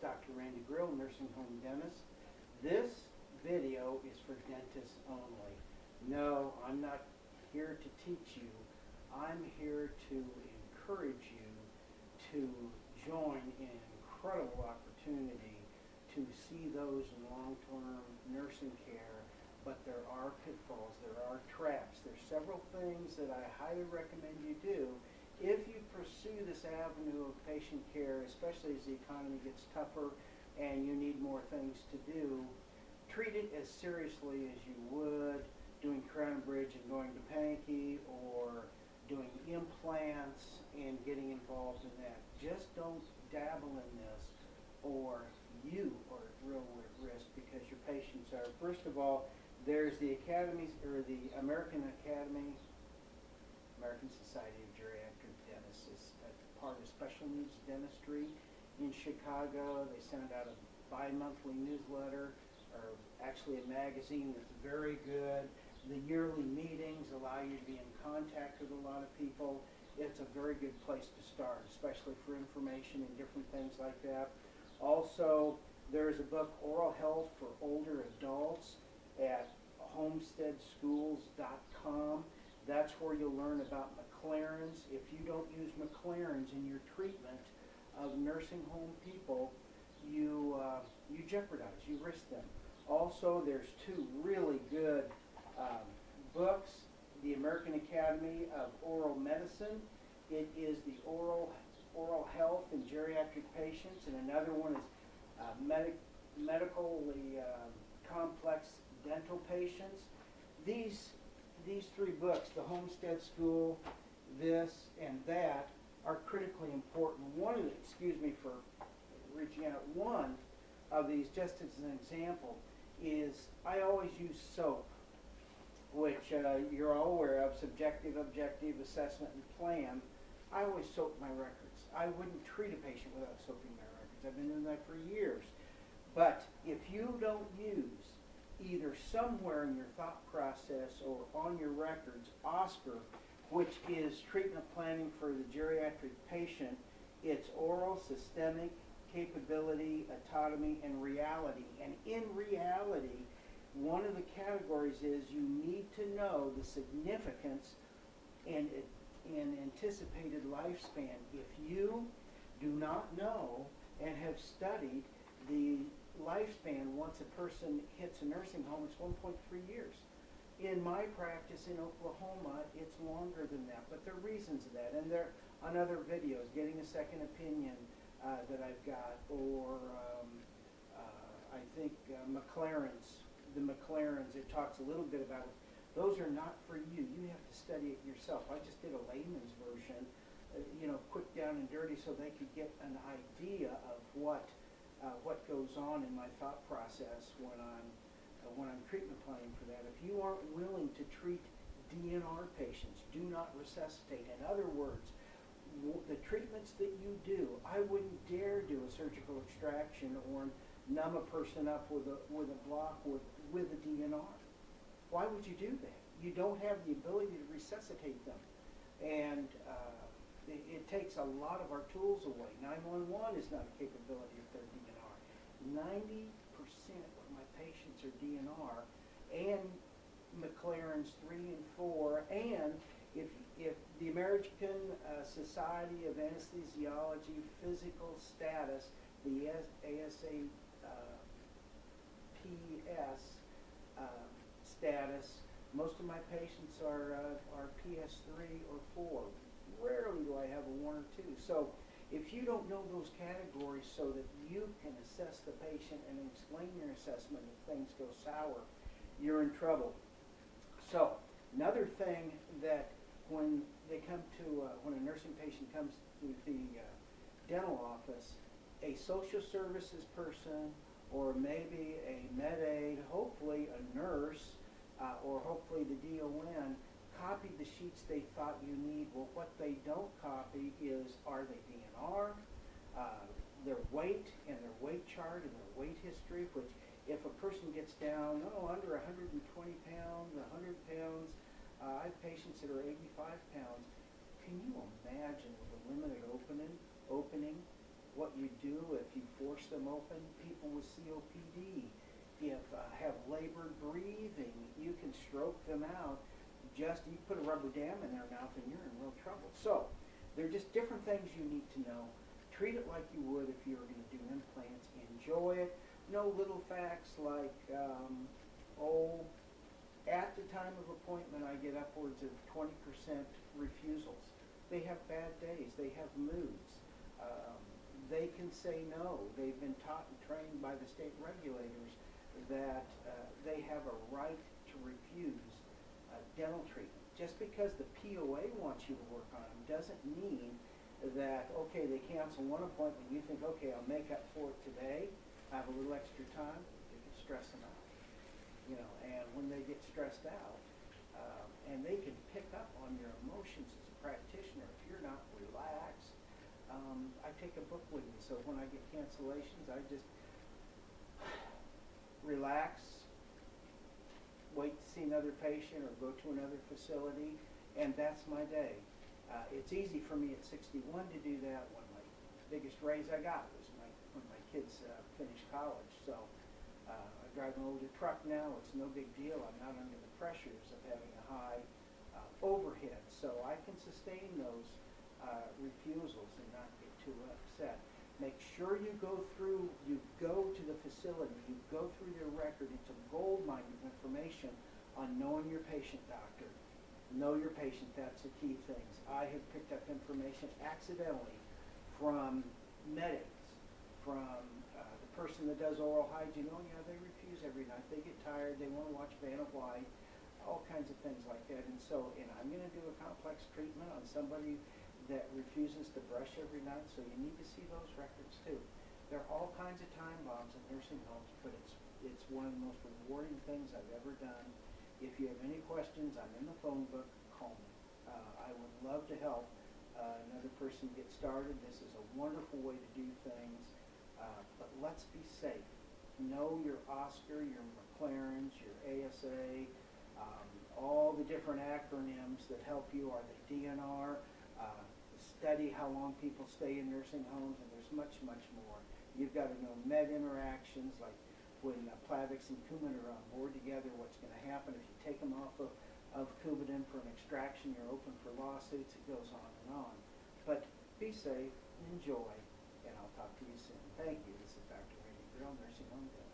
Dr. Randy Grill, nursing home dentist. This video is for dentists only. No, I'm not here to teach you. I'm here to encourage you to join an incredible opportunity to see those in long-term nursing care, but there are pitfalls, there are traps. There's several things that I highly recommend you do if you pursue this avenue of patient care, especially as the economy gets tougher and you need more things to do. Treat it as seriously as you would doing crown and bridge and going to Pankey, or doing implants and getting involved in that. Just don't dabble in this, or you are at real risk, because your patients are. First of all, there's the Academy, or the American Society of Geriatric Dentists. Is a part of special needs dentistry in Chicago. They send out a bi-monthly newsletter, or actually a magazine that's very good. The yearly meetings allow you to be in contact with a lot of people. It's a very good place to start, especially for information and different things like that. Also, there's a book, Oral Health for Older Adults, at homesteadschools.com. That's where you'll learn about McLaren's. If you don't use McLaren's in your treatment of nursing home people, you jeopardize, you risk them. Also, there's two really good books. The American Academy of Oral Medicine. It is the oral health in geriatric patients, and another one is medically complex dental patients. These three books, the Homestead School, this, and that, are critically important. One of the, excuse me for reaching out, one of these, just as an example, is I always use SOAP, which you're all aware of, subjective, objective, assessment, and plan. I always soap my records. I wouldn't treat a patient without soaping my records. I've been doing that for years. But if you don't use, either somewhere in your thought process or on your records, OSCAR, which is treatment planning for the geriatric patient, it's oral, systemic, capability, autonomy, and reality. And in reality, one of the categories is you need to know the significance and anticipated lifespan. If you do not know and have studied the lifespan once a person hits a nursing home, it's 1.3 years. In my practice in Oklahoma, it's longer than that, but there are reasons of that. And there on other videos, getting a second opinion that I've got, or I think McLaren's, the McLaren's, it talks a little bit about it. Those are not for you. You have to study it yourself. I just did a layman's version, quick, down and dirty, so they could get an idea of what goes on in my thought process when I'm treatment planning for that. If you aren't willing to treat DNR patients, do not resuscitate. In other words, the treatments that you do, I wouldn't dare do a surgical extraction or numb a person up with a block with a DNR. Why would you do that? You don't have the ability to resuscitate them. And it takes a lot of our tools away. 911 is not a capability if they're DNR. 90% of my patients are DNR, and McLaren's 3 and 4, and if the American Society of Anesthesiology physical status, the ASAPS status, most of my patients are PS3 or 4. Rarely do I have a 1 or 2. So if you don't know those categories so that you can assess the patient and explain your assessment if things go sour, you're in trouble. So another thing that when a nursing patient comes to the dental office, a social services person, or maybe a med aide, hopefully a nurse, or hopefully the DON, copied the sheets they thought you need. Well, what they don't copy is, are they DNR, their weight and their weight chart and their weight history, which if a person gets down, under 120 pounds, 100 pounds, I have patients that are 85 pounds. Can you imagine with a limited opening what you do if you force them open. People with COPD, if have labored breathing, you can stroke them out. Just you put a rubber dam in their mouth and you're in real trouble. So they're just different things you need to know. Treat it like you would if you were going to do implants. Enjoy it. Know little facts like, at the time of appointment, I get upwards of 20% refusals. They have bad days. They have moods. They can say no. They've been taught and trained by the state regulators that they have a right to refuse dental treatment. Just because the POA wants you to work on them doesn't mean that, okay, they cancel one appointment, you think, okay, I'll make up for it today, I have a little extra time, you can stress them out. You know, and when they get stressed out, and they can pick up on your emotions as a practitioner if you're not relaxed. I take a book with me, so when I get cancellations, I just relax, wait to see another patient or go to another facility, and that's my day. It's easy for me at 61 to do that. One of my biggest raise I got was when my kids finished college. So I drive an older truck now. It's no big deal. I'm not under the pressures of having a high overhead. So I can sustain those refusals and not get too upset. Make sure you go to the facility, you go through their record. It's a gold mine of information on knowing your patient, doctor. Know your patient, that's the key things. I have picked up information accidentally from medics, from the person that does oral hygiene. Oh yeah, they refuse every night. They get tired, they want to watch Vanna White, all kinds of things like that. And I'm going to do a complex treatment on somebody that refuses to brush every night, so you need to see those records too. There are all kinds of time bombs in nursing homes, but it's one of the most rewarding things I've ever done. If you have any questions, I'm in the phone book, call me. I would love to help another person get started. This is a wonderful way to do things, but let's be safe. Know your Oscar, your McLarens, your ASA, all the different acronyms that help you are the DNR, study how long people stay in nursing homes, and there's much, much more. You've got to know med interactions, like when Plavix and Coumadin are on board together, what's going to happen if you take them off of Coumadin for an extraction, you're open for lawsuits, it goes on and on. But be safe, enjoy, and I'll talk to you soon. Thank you. This is Dr. Randy Grill, Nursing Home Dentist.